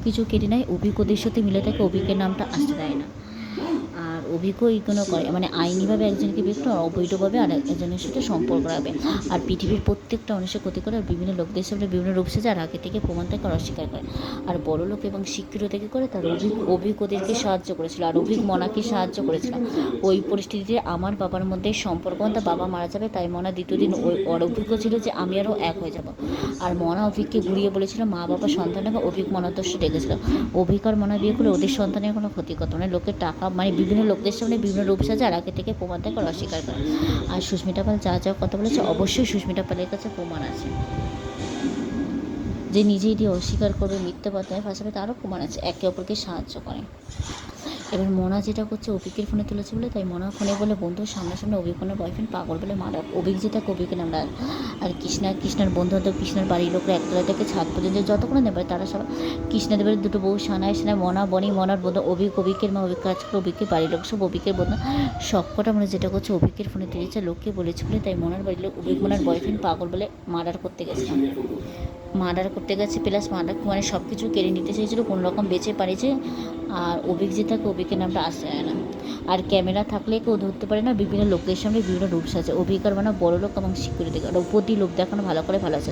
কিছু কেটে নেয়, অভিক ওদের সাথে মিলে থাকে, অভিকের নামটা আসতে দেয় না। আর অভিজ্ঞ এইগুলো করে, মানে আইনিভাবে একজনকে বিয়ে করে, অবৈধভাবে আর একজনের সাথে সম্পর্ক রাখবে। আর পৃথিবীর প্রত্যেকটা মানুষের ক্ষতি করে, আর বিভিন্ন লোকদের সামনে বিভিন্ন রূপ সেজে আর আগে থেকে প্রমাণ থেকে অস্বীকার করে। আর বড় লোক এবং শিক্ষিত থেকে করে, তার অভিজ্ঞদেরকে সাহায্য করেছিল, আর মনাকে সাহায্য করেছিল। ওই পরিস্থিতিতে আমার বাবার মধ্যে সম্পর্ক, তার বাবা মারা যাবে, তাই মনা দ্বিতীয় দিন ওই অভিজ্ঞ ছিল যে আমি আরও এক হয়ে যাব। আর মনা অভিককে ঘুরিয়ে বলেছিল মা বাবা সন্তানকে, অভিক মনাদর্শ ডেকেছিল। অভিক আর মনা বিয়ে করলে ওদের সন্তানের কোনো ক্ষতি করতো না। লোকের টাকা, মানে বিভিন্ন লোকদের সামনে বিভিন্ন রূপ সাজে আর আগে থেকে প্রমাণ থেকে অস্বীকার করে। আর সুস্মিতা পাল যা যা কথা বলেছে, অবশ্যই সুস্মিতা পালের কাছে প্রমাণ আছে, যে নিজেই দিয়ে অস্বীকার করবে, মিথ্যে কথায় ফাঁসাবে, তারও প্রমাণ আছে, একে অপরকে সাহায্য করে। এবার মনা যেটা করছে, অভিকের ফোনে তুলেছে বলে, তাই মনা ফোনে বলে বন্ধু সামনাসামনি অভিজ্ঞানের বয়ফ্রেন্ড পাগল বলে মারা। অভিক যেটা অভিকের নাম। আর কৃষ্ণার বন্ধু বান্ধব, কৃষ্ণার বাড়ির লোকরা একতলা থেকে ছাদ পর্যন্ত যতক্ষণ নেবে, তারা সব কৃষ্ণাদেবের দুটো বউ সানায় মনা বনি, মনার বন্ধু অভিকের মা, অভিক কাজ করে, অভিকের বাড়ির লোক সব অভিকের বন্ধু সবকটা। মানে যেটা করছে, অভিকের ফোনে তুলেছে, লোককে বলেছে বলে, তাই মনার বাড়ির লোক অভিক মনার বয়ফ্রেন্ড পাগল বলে মার্ডার করতে গেছে, প্লাস মার্ডার মানে সব কিছু কেড়ে নিতে চেয়েছিল, কোনো রকম বেঁচে পারিয়েছে। আর অভিক যে থাকে, অভিকের নামটা আসতে যায় না। আর ক্যামেরা থাকলে কেউ ধরতে পারে না, বিভিন্ন লোকের সামনে বিভিন্ন রূপ সাজে। অভিকার মানে বড় লোক এবং সিকিউরিটি গার্ড, উপর দিয়ে লোক দেখানো ভালো করে ভালো আছে।